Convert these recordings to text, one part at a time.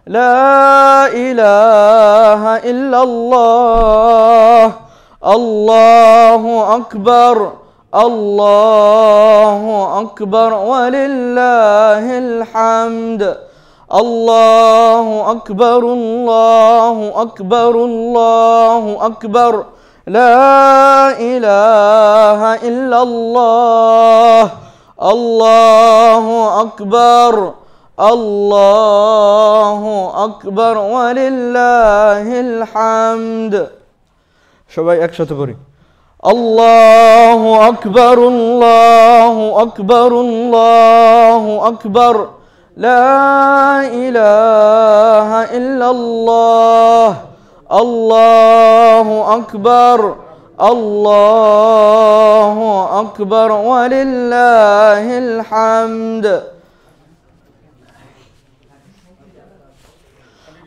لا إله إلا الله الله أكبر الله أكبر ولله الحمد الله أكبر الله أكبر الله أكبر لا إله إلا الله الله أكبر الله أكبر ولله الحمد সবাই একসাথে পড়ি الله أكبر الله أكبر الله أكبر لا إله إلا الله الله أكبر الله أكبر ولله الحمد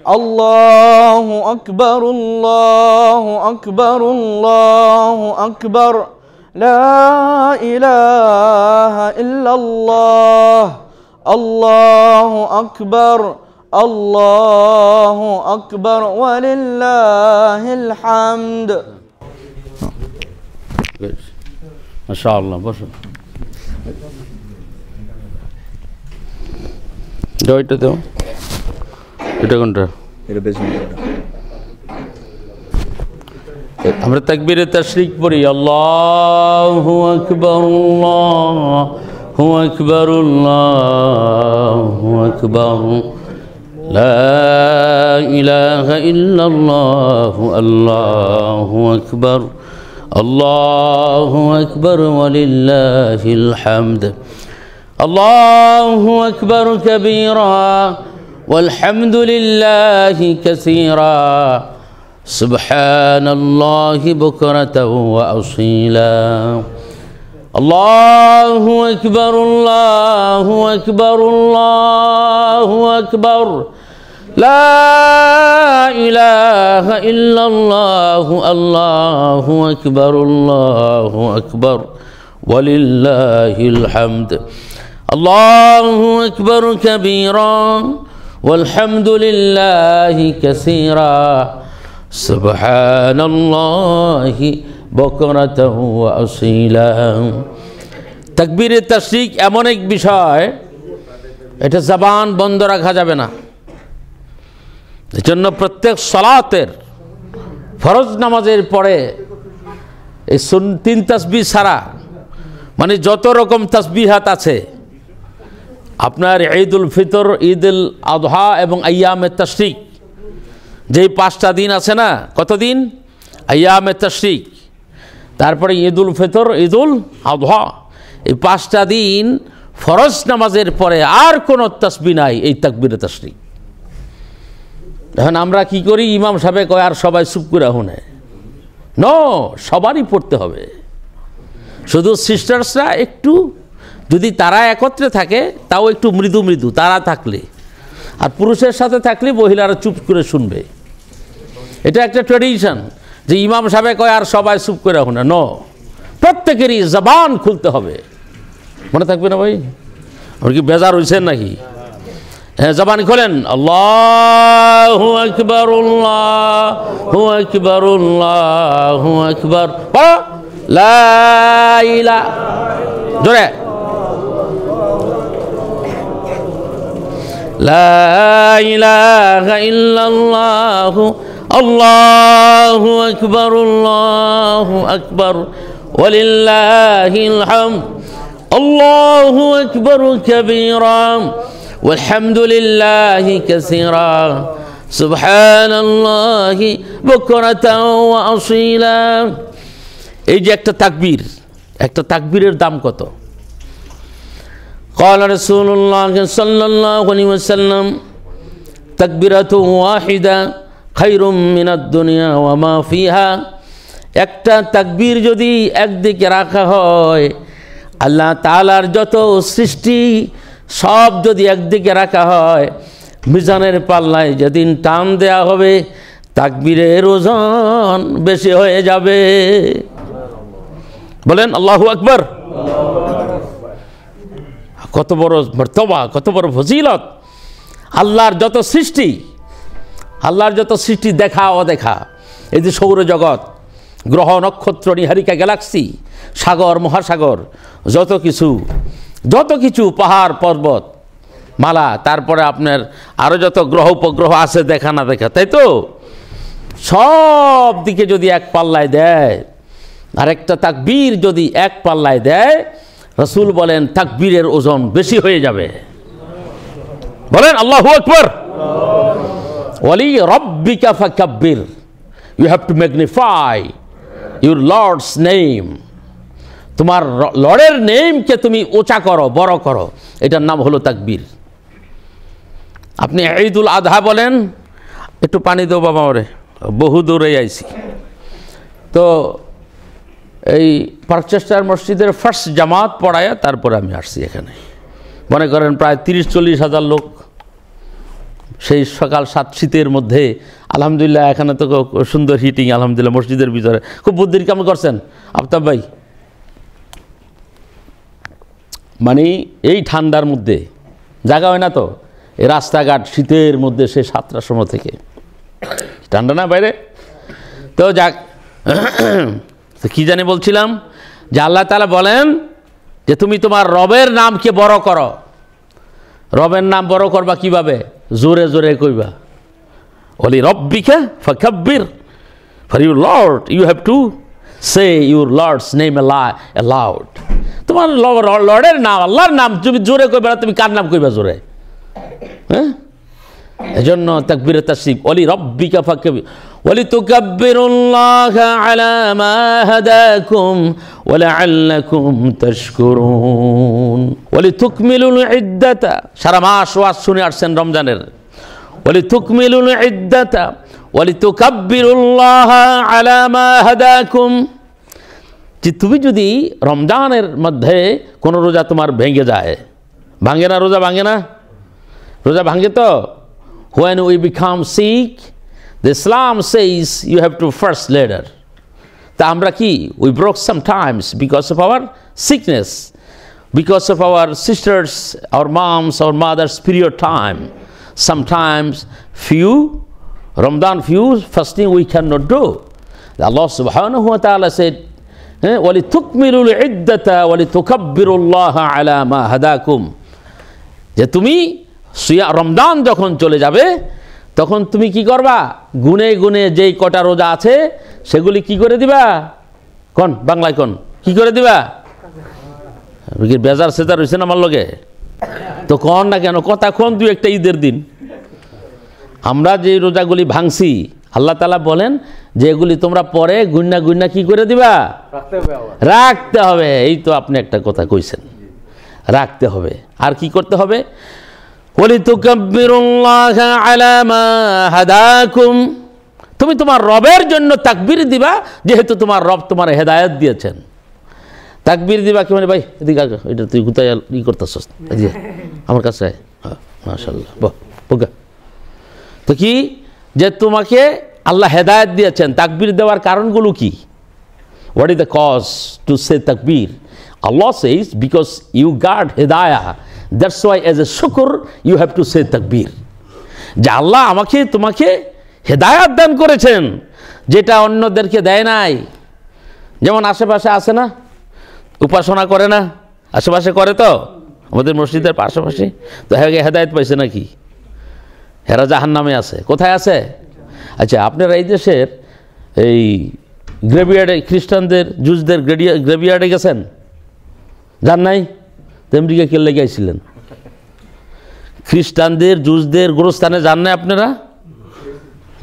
الله أكبر الله أكبر الله أكبر لا إله إلا الله الله أكبر الله أكبر ولله الحمد ما شاء الله بشر এটা দাও এটা কোনটা এটা বেজমেন্ট আমরা তাকবীরে তাশরিক পড়ি আল্লাহু আকবার আল্লাহু আকবার আল্লাহু আকবার লা ইলাহা ইল্লাল্লাহ আল্লাহু আকবার আল্লাহু আকবার ওয়ালিল্লাহিল হামদ আল্লাহু আকবার কাবীরা والحمد لله كثيرا سبحان الله بكرة وأصيلا الله أكبر الله أكبر الله أكبر لا إله إلا الله الله أكبر الله أكبر ولله الحمد الله أكبر كبيرا والحمد لله كثيرا سبحان الله بكرة وأصيلا তাকবীরে তাশরিক এমন এক বিষয় এটা জবান বন্ধ রাখা যাবে না এজন্য প্রত্যেক সালাতের ফরজ নামাজের পরে এই তিন তাসবিহ ছাড়া মানে যত রকম তাসবিহাত আছে আপনার ঈদুল ফিতর ঈদুল আযহা এবং আইয়ামে তাশরিক যেই 5টা দিন আছে না কতদিন আইয়ামে তাশরিক তারপরে ঈদুল ফিতর ঈদুল আযহা এই 5টা দিন ফরজ নামাজের পরে আর কোনো তাসবিহ নাই এই তাকবীরে তাশরিক এখন আমরা কি করি ইমাম সাহেব কয় আর সবাই চুপ করে শুনে নো সবারই পড়তে হবে শুধু সিস্টার্সরা একটু যদি তারা একত্রে থাকে তাও একটু মৃদু মৃদু তারা থাকলে আর পুরুষের সাথে থাকলে মহিলারা চুপ করে শুনবে এটা একটা ট্র্যাডিশন যে ইমাম সাহেব কয় আর সবাই চুপ করে শুনে নো প্রত্যেকেরই জবান খুলতে হবে মনে থাকবে না ভাই আপনি কি বেজার হয়েছেন নাকি হ্যাঁ জবান খোলেন আল্লাহু আকবার আল্লাহু আকবার আল্লাহু আকবার লা ইলাহা জোরে لا إله إلا الله الله أكبر الله أكبر ولله الحمد الله أكبر كبيرا والحمد لله كثيرا سبحان الله بكرة وأصيلا এই যে একটা তাকবীরের দাম কত قال رسول الله صلى الله عليه وسلم تكبيرة واحدة خير من الدنيا وما فيها একটা তাকবীর যদি একদিকে রাখা হয় আল্লাহ তাআলার যত সৃষ্টি সব যদি একদিকে রাখা হয় মিজানের পাল্লায় যেদিন টান দেয়া হবে তাকবীরের ওজন বেশি হয়ে যাবে বলেন আল্লাহু আকবার কত বড় মর্তবা কত বড় ফজিলত আল্লাহর যত সৃষ্টি আল্লাহর যত সৃষ্টি দেখা অদেখা, এই যে সৌরজগৎ, গ্রহ নক্ষত্র, নিহারিকা, গ্যালাক্সি, সাগর মহাসাগর, যত কিছু পাহাড় পর্বত মালা, তারপরে আপনার আরও যত গ্রহ উপগ্রহ আছে দেখা না দেখা, তাই তো সব দিকে যদি এক পাল্লায় দেয়, আরেকটা তাকবীর যদি এক পাল্লায় দেয়, রাসূল বলেন তাকবীরের ওজন বেশি হয়ে যাবে। বলেন আল্লাহু আকবার। ওয়ালি রাব্বিকা ফাকাব্বির, you have to magnify your lord's name, তোমার লর্ডের নেমকে তুমি উঁচা করো, বড় করো, এটার নাম হলো তাকবীর। আপনি ঈদুল আযহা বলেন, একটু পানি দাও বাবা, ওরে বহু দূরে আইছি। তো এই পার্কচেস্টার মসজিদের ফার্স্ট জামাত পড়ায়া তারপরে আমি আসছি এখানে। মনে করেন প্রায় 30-40 হাজার লোক সেই সকাল 7 শীতের মধ্যে। আলহামদুলিল্লাহ এখানে তো সুন্দর হিটিং, আলহামদুলিল্লাহ মসজিদের ভিতরে খুব বুদ্ধির কাম করছেন আফতাব ভাই। মানে এই ঠান্ডার মধ্যে জায়গা হয় না তো, এই রাস্তাঘাট শীতের মধ্যে সে 7টার সময় থেকে, ঠান্ডা না বাইরে। তো যাক, কি জানি বলছিলাম, যে আল্লাহ তাআলা বলেন যে তুমি তোমার রবের নামকে বড় করো। রবের নাম বড় করবা কিভাবে? জোরে জোরে কইবা, ওলি রব্বিকা ফাকাব্বির, for your lord you have to say your lord's name aloud. তোমার লর্ডের নাম, আল্লাহর নাম তুমি জোরে কইবা, তুমি কার নাম কইবা জোরে? হ্যাঁ, এজন্য তাকবীরে তাশরিফ, ওলি রব্বিকা ফাকাব্বির ওয়ালি তুকাব্বিরুল্লাহা আলা মা হাদাকুম ওয়া লাআল্লাকুম তাশকুরুন ওয়ালি তুকমিলুল ইদ্দাতা। সারা মাস ওয়াজ শুনে আসছেন রমজানের। ওয়ালি তুকমিলুল ইদ্দাতা ওয়ালি তুকাব্বিরুল্লাহা আলা মা হাদাকুম, যে তুমি যদি রমজানের মধ্যে কোনো রোজা তোমার ভেঙে যায়, ভাঙে না রোজা? ভাঙে না রোজা? ভাঙে তো। When we become sick, the Islam says you have to first ladder. তা আমরা কি, we broke sometimes because of our sickness, because of our sisters, our moms, our mothers' period time. Sometimes Ramadan fasting we cannot do. Allah subhanahu wa ta'ala said, وَلِتُكْمِلُوا الْعِدَّةَ وَلِتُكَبِّرُوا اللَّهَ عَلَى مَا هَدَاكُمْ, যে তুমি রমজান যখন চলে যাবে তখন তুমি কি করবা? গুনে গুনে যেই কটা রোজা আছে সেগুলি কি করে দিবা? কোন বাংলায় কোন কি করে দিবা? বেজার সেজার হয়েছে না আমার লগে? তো কন না কেন কথা, কোন দুই একটা ঈদের দিন আমরা যে রোজাগুলি ভাঙছি, আল্লাহ তাআলা বলেন যে এগুলি তোমরা পরে গুন্না গুন্না কি করে দিবা? রাখতে হবে। এই তো আপনি একটা কথা কইছেন, রাখতে হবে। আর কি করতে হবে? ওয়ালিতুকাব্বিরুল্লাহা আলা মা হাদাকুম, তুমি তোমার রবের জন্য তাকবীর দিবা, যেহেতু তোমার রব তোমার হেদায়েত দিয়েছেন। তাকবীর দিবা কি মানে? ভাই এদিকে আগে, এটা তুই কোথায় ই করতেছস? এদিকে আমার কাছে, মাশাআল্লাহ, বাহ ওকে। তো কি, যে তোমাকে আল্লাহ হেদায়েত দিয়েছেন, তাকবীর দেওয়ার কারণগুলো কি? What is the cause to say তাকবীর? Allah says, because you got hidayah, that's why as a shukr you have to say takbir. যে আল্লাহ আমাকে তোমাকে হেদায়াত দান করেছেন, যেটা অন্যদেরকে দেয় নাই। যেমন আশেপাশে আছে না, উপাসনা করে না, আশেপাশে করে তো আমাদের মসজিদের পাশাপাশি, তো হেদায়েত পাইছে নাকি? হেরা জাহান্নামে আছে। কোথায় আছে? আচ্ছা, আপনারা এই দেশের এই গ্রেভিয়ার্ডে, খ্রিস্টানদের জুজদের গ্রেভিয়ার্ডে গেছেন? যান নাই? আমেরিকা কে লেগে আইছিলেন? খ্রিস্টানদের জুজদের গোরস্থানে যান নাই আপনারা?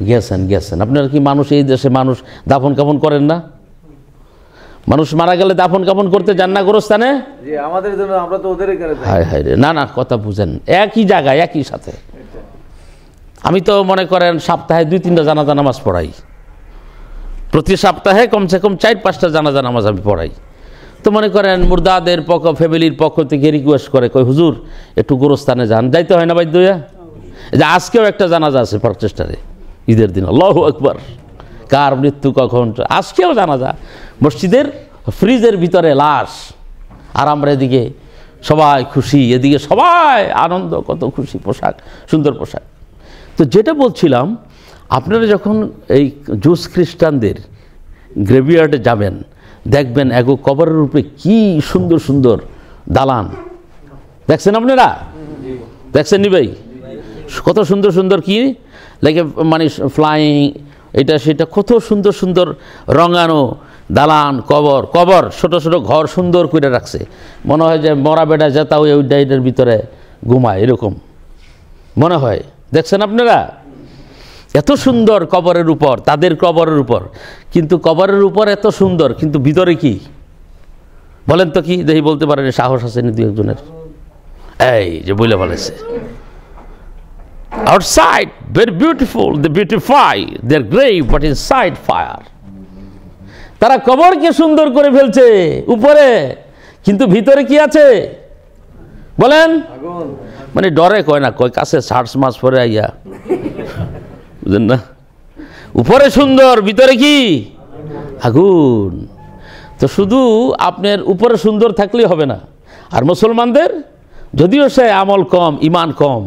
গেছেন, গেছেন। আপনারা কি মানুষ, এই দেশে মানুষ দাফন কাফন করেন না? মানুষ মারা গেলে দাফন কাফন করতে যান না গোরস্থানে? আমাদের জন্য আমরা তো ওদেরই করে দেই। হায় হায় রে, না না, কথা বুঝেন, একই জায়গায় একই সাথে। আমি তো মনে করেন সপ্তাহে 2-3টা জানাজা নামাজ পড়াই, প্রতি সপ্তাহে কমসে কম 4-5টা জানাজা নামাজ আমি পড়াই। তো মনে করেন মুর্দাদের পক্ষ, ফ্যামিলির পক্ষ থেকে রিকোয়েস্ট করে, কই হুজুর একটু গোরস্থানে যান, যাইতে হয় না বাধ্য হইয়া? যে আজকেও একটা জানাজা আছে পার্কচেস্টারে ঈদের দিন, আল্লাহু আকবার। কার মৃত্যু কখন, আজকেও জানাজা, মসজিদের ফ্রিজের ভিতরে লাশ, আর আমরা এদিকে সবাই খুশি, এদিকে সবাই আনন্দ, কত খুশি, পোশাক, সুন্দর পোশাক। তো যেটা বলছিলাম, আপনারা যখন এই জুস খ্রিস্টানদের গ্রেভিয়ার্ডে যাবেন, দেখবেন এগো কবরের উপরে কি সুন্দর সুন্দর দালান দেখছেন আপনারা? দেখছেন নি ভাই? কত সুন্দর সুন্দর কি লাইক মানে ফ্লাইং এটা সেটা, কত সুন্দর সুন্দর রঙানো দালান, কবর কবর ছোট ছোট ঘর সুন্দর করে রাখছে। মনে হয় যে মরা বেটা যেটা ওই ডাইটের ভিতরে ঘুমায়, এরকম মনে হয়। দেখছেন আপনারা? এত সুন্দর কবরের উপর, তাদের কবরের উপর, কিন্তু কবরের উপর এত সুন্দর, কিন্তু ভিতরে কি বলেন তো? কি দেখি বলতে পারেন, সাহস আছে নি দু একজনের? এই যে বলে বলেছে, outside very beautiful, they beautify their grave but inside fire. তারা কবরকে সুন্দর করে ফেলছে উপরে, কিন্তু ভিতরে কি আছে বলেন? মানে ডরে কয় না, কয় কাছে সার্চ মাছ পরে আইয়া, বুঝলেন না? উপরে সুন্দর, ভিতরে কি আগুন। তো শুধু আপনার উপরে সুন্দর থাকলেই হবে না। আর মুসলমানদের যদিও সে আমল কম, ইমান কম,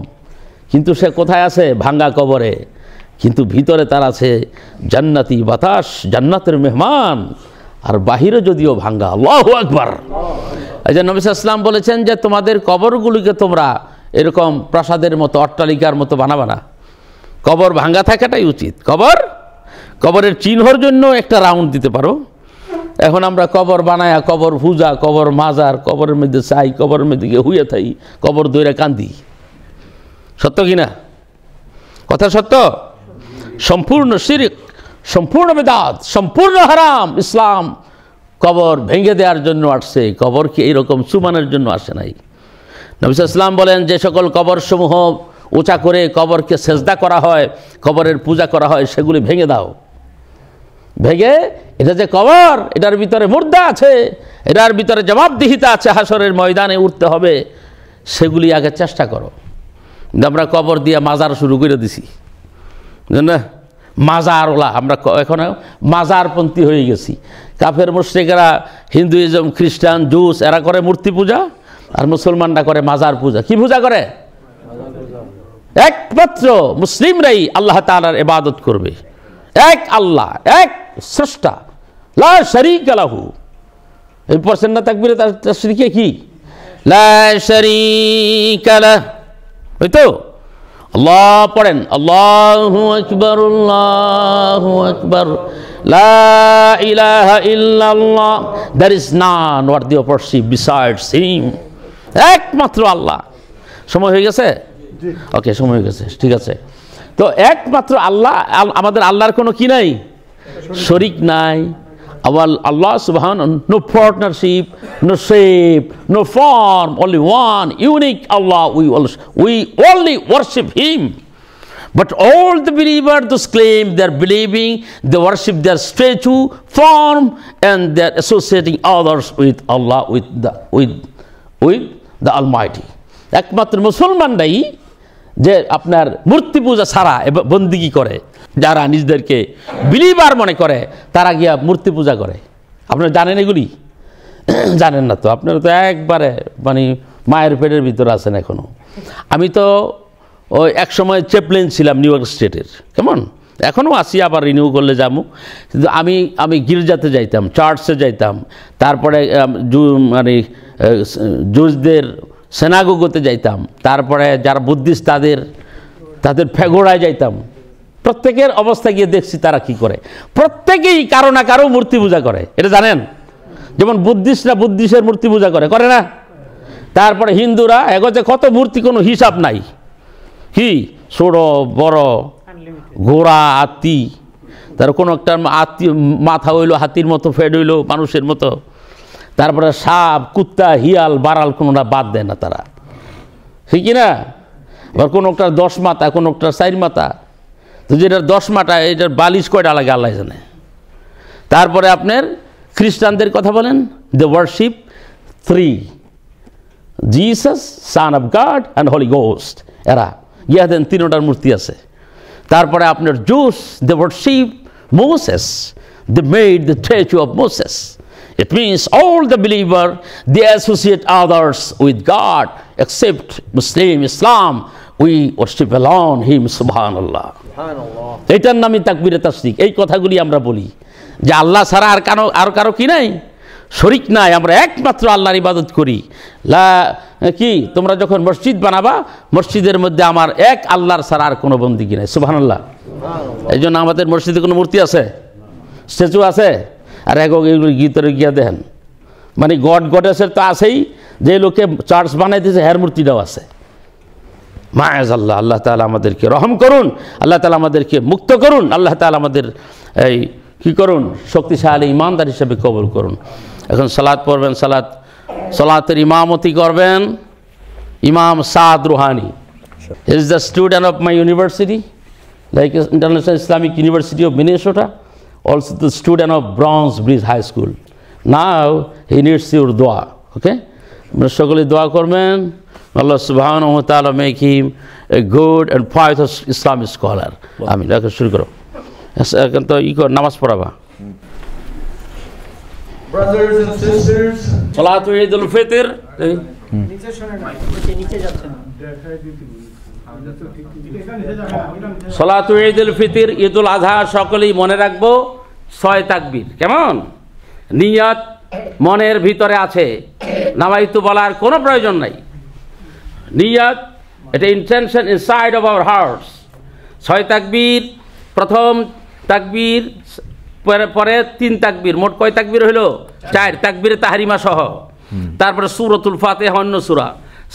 কিন্তু সে কোথায় আছে? ভাঙ্গা কবরে, কিন্তু ভিতরে তার আছে জান্নাতি বাতাস, জান্নাতের মেহমান, আর বাহিরে যদিও ভাঙ্গা। আল্লাহু আকবার। এই যে নবী সাল্লাল্লাহু আলাইহি ওয়াসাল্লাম বলেছেন যে তোমাদের কবরগুলিকে তোমরা এরকম প্রাসাদের মতো, অট্টালিকার মতো বানাবা না, কবর ভাঙ্গা থাকাটাই উচিত। কবরের চিহ্নর জন্য একটা রাউন্ড দিতে পারো। এখন আমরা কবর বানায়া, কবর পূজা, কবর মাজার, কবরের মধ্যে চাই, কবরের মধ্যে গিয়ে হুয়ে থাই, কবর দইরা কান্দি। সত্য কিনা কথা? সত্য। সম্পূর্ণ শিরক, সম্পূর্ণ বিদআত, সম্পূর্ণ হারাম। ইসলাম কবর ভেঙে দেওয়ার জন্য আসছে, কবরকে এইরকম চুমানোর জন্য আসে নাই। নবী সাল্লাল্লাহু আলাইহি ওয়াসাল্লাম বলেন, যে সকল কবরসমূহ উঁচা করে কবরকে সেজদা করা হয়, কবরের পূজা করা হয়, সেগুলি ভেঙে দাও। ভেঙে, এটা যে কবর, এটার ভিতরে মুর্দা আছে, এটার ভিতরে জবাবদিহিতা আছে, হাসরের ময়দানে উঠতে হবে, সেগুলি আগে চেষ্টা করো। আমরা কবর দিয়ে মাজার শুরু করে দিছি, না? মাজারওয়ালা আমরা এখন মাজারপন্থী হয়ে গেছি। কাফের মুশরিকরা, হিন্দুইজম, খ্রিস্টান, জুস, এরা করে মূর্তি পূজা, আর মুসলমানরা করে মাজার পূজা। কি পূজা করে? একমাত্র মুসলিমরাই আল্লাহ তাআলার ইবাদত করবে। এক আল্লাহ, এক স্রষ্টা, লা শারীকা লাহু। এই পড়ছেন না তাকবীরে তাশরিকে কি? লা শারীকা লাহ, ওই তো আল্লাহ পড়েন, আল্লাহু আকবার, আল্লাহু আকবার, লা ইলাহা ইল্লাল্লাহ, there is none worthy of worship besides him। একমাত্র আল্লাহ। সময় হয়ে গেছে? ওকে, সময় হয়ে গেছে, ঠিক আছে। তো একমাত্র আল্লাহ, আমাদের আল্লাহর কোনো কি নাই? শরীক নাই। Our Allah subhanahu, no partnership, no shape, no form, only one unique Allah. We only worship Him. But all the believers, those claim they're believing, they worship their statue, form, and they're associating others with Allah, with the Almighty. একমাত্র মুসলমানরাই যে আপনার মূর্তি পূজা ছাড়া বন্দিগি করে, যারা নিজেদেরকে believer মনে করে, তারা গিয়া মূর্তি পূজা করে। আপনারা জানেন এগুলি? জানেন না তো? আপনারা তো একবারে মানে মায়ের পেটের ভিতরে আছেন এখনো। আমি তো ওই এক সময় চ্যাপলেন ছিলাম নিউ ইয়র্ক স্টেটের, কেমন এখনও আসি, আবার রিনিউ করলে যাবো। কিন্তু আমি গির্জাতে যাইতাম, চার্চে যাইতাম, তারপরে মানে জুজদের সেনাগোগোতে যাইতাম, তারপরে যারা বুদ্ধিস্ট তাদের ফেগোড়ায় যাইতাম। প্রত্যেকের অবস্থা গিয়ে দেখছি তারা কি করে। প্রত্যেকেই কারো না কারো মূর্তি পূজা করে, এটা জানেন? যেমন বুদ্ধিস্টরা বুদ্ধিস্টের মূর্তি পূজা করে না? তারপরে হিন্দুরা এগোতে কত মূর্তি, কোনো হিসাব নাই। কি ছোট বড়, ঘোড়া, হাতি, তার কোনো একটা মাথা হইলো হাতির মতো, ফেড হইলো মানুষের মতো, তারপরে সাপ, কুত্তা, হিয়াল, বারাল কোনোটা বাদ দেয় না তারা, ঠিক না? আবার কোনো একটা 10 মাথা, কোনো একটা 4 মাথা। তো যেটার 10 মাথা, এটার বালিশ কয়টা লাগে আল্লাহ জানে। তারপরে আপনার খ্রিস্টানদের কথা বলেন, they worship 3, Jesus, son of God and holy ghost. এরা ইহাদের 3টার মূর্তি আছে। তারপরে আপনার Jews, they worship Moses, they made the statue of Moses. It means all the believer, they associate others with God, except Muslim, Islam. We worship alone him, সুবহানাল্লাহ। এটার নামই তাকবীরে তাসদিক। এই কথাগুলি আমরা বলি যে আল্লাহ ছাড়া আর কারো কি নাই, শরীক নাই, আমরা একমাত্র আল্লাহর ইবাদত করি। কি তোমরা যখন মসজিদ বানাবা, মসজিদের মধ্যে আমার এক আল্লাহর ছাড়া আর কোনো বন্দিগি নাই, সুবহানাল্লাহ। এই জন্য আমাদের মসজিদে কোনো মূর্তি আছে, স্ট্যাচু আছে? আর এগুলো গীতরে গিয়া দেখেন, মানে গড গডেসের তো আছেই, যে লোকে চার্চ বানাইতেছে হ্যার মূর্তিটাও আছে। মাআযাল্লাহ, আল্লাহ তাআলা আমাদেরকে রহম করুন, আল্লাহ তাআলা আমাদেরকে মুক্ত করুন, আল্লাহ তাআলা আমাদের এই কি করুন, শক্তিশালী ইমানদার হিসেবে কবুল করুন। এখন সালাত পড়বেন, সালাতের ইমামতি করবেন ইমাম Saad Ruhani. He is the student of my university, like international Islamic university of Minnesota, also the student of Bronze Bridge High School. Now he needs your dua. Okay? সকলে দোয়া করবেন, Allah subhanahu wa ta'ala make him a good and pious Islamic scholar. আমিন। এখন শুরু করো, এখন তো নামাজ পড়াবা। Brothers and sisters, সালাতু ঈদুল ফিতর, সালাতু ঈদুল ফিতর, ঈদুল আযহা সকলেই মনে রাখবো 6 তাকবীর। কেমন? নিয়ত মনের ভিতরে আছে, নামাইতু বলার কোনো প্রয়োজন নাই। নিয়ত, এটা intention inside of our hertz. 6 তাকবীর, প্রথম তাকবীর, পরে 3 তাকবীর, মোট কয় তাকবীর হইল? 4 তাকবীরে তাহরিমা সহ। তারপরে সূরাতুল ফাতিহা অন্য সূরা,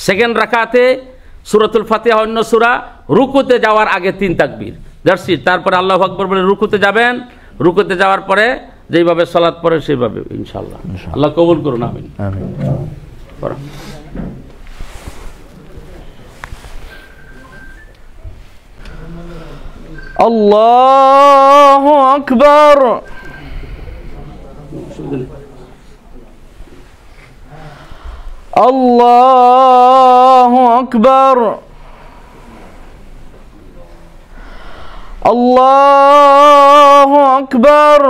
সেকেন্ড রাকাতে সূরাতুল ফাতিহা অন্য সূরা, রুকুতে যাওয়ার আগে 3 তাকবীর, দ্যাটস ইট। তারপরে আল্লাহু আকবার বলে রুকুতে যাবেন, রুকুতে যাওয়ার পরে যেইভাবে সালাত পড়ে সেইভাবে ইনশাআল্লাহ। আল্লাহ কবুল করুন, আমিন। আল্লাহু আকবার, আল্লাহু আকবার, আল্লাহু আকবার,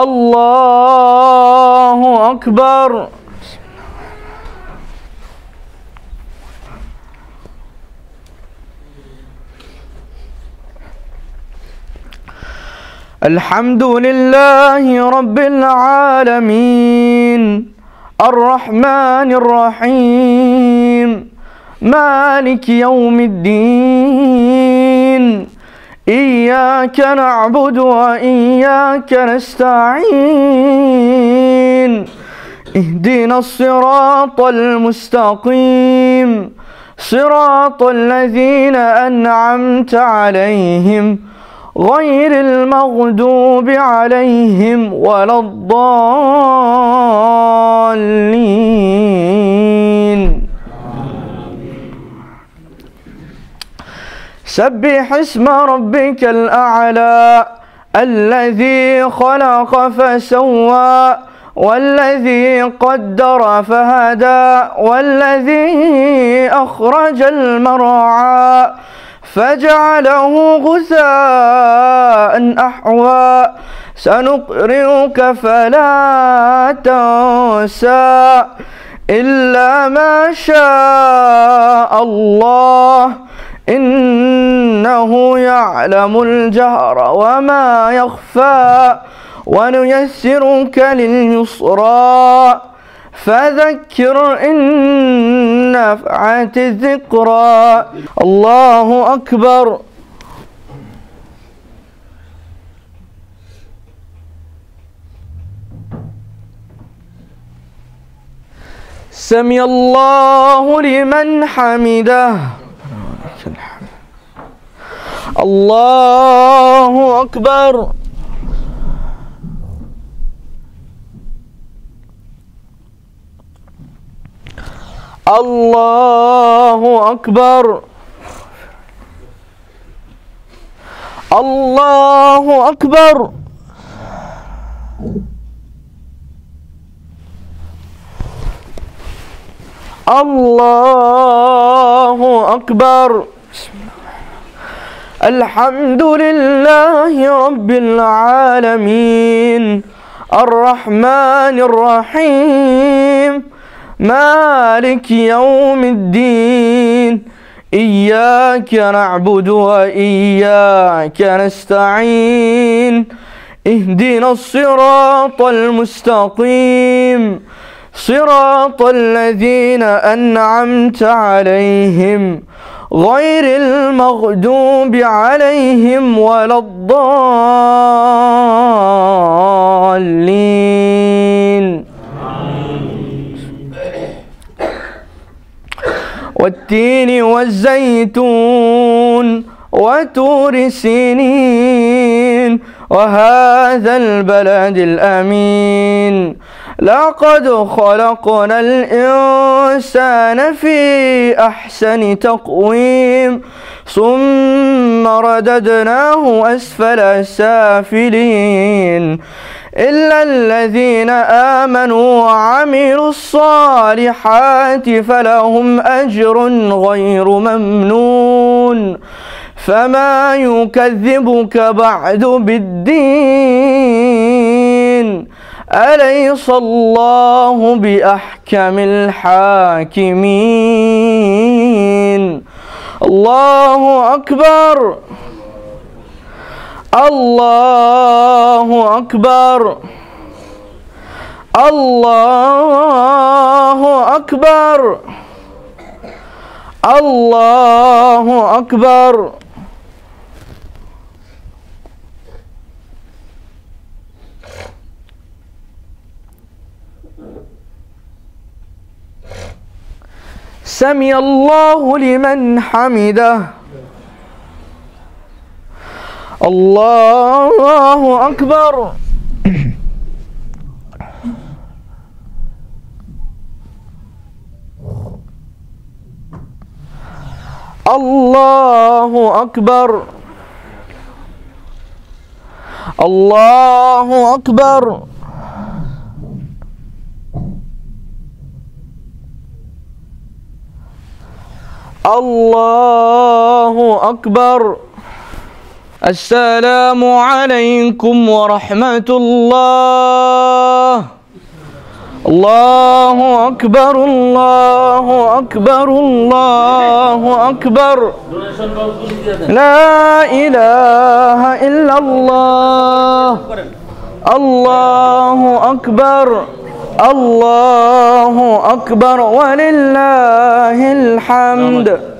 আল্লাহু আকবার। الحمد لله رب العالمين الرحمن الرحيم مالك يوم الدين إياك نعبد وإياك نستعين اهدنا الصراط المستقيم صراط الذين أنعمت عليهم غير المغضوب عليهم ولا الضالين. سبح اسم ربك الأعلى الذي خلق فسوى والذي قدر فهدى والذي أخرج المرعى فجعله غثاء أحوى سنقرئك فلا تنسى إلا ما شاء الله إنه يعلم الجهر وما يخفى ونيسرك لليسرى فذكر إن نفعت الذكرى. الله أكبر. سمع الله لمن حمده. الله أكبر. الله أكبر. الله أكبر. الله أكبر. الحمد لله رب العالمين الرحمن الرحيم مالك يوم الدين إياك نعبد وإياك نستعين اهدنا الصراط المستقيم صراط الذين أنعمت عليهم غير المغضوب عليهم ولا الضالين. والتين والزيتون وطور سينين وهذا البلد الأمين لقد خلقنا الإنسان في أحسن تقويم ثم رددناه أسفل سافلين إلا الذين آمنوا وعملوا الصالحات فلهم أجر غير ممنون فما يكذبك بعد بالدين أليس الله بأحكم الحاكمين. الله أكبر الله أكبر الله أكبر الله أكبر. سمع الله لمن حمده. الله أكبر. الله أكبر الله أكبر. الله أكبر. السلام عليكم ورحمة الله. الله أكبر الله أكبر الله أكبر. لا إله إلا الله. الله أكبر الله أكبر ولله الحمد.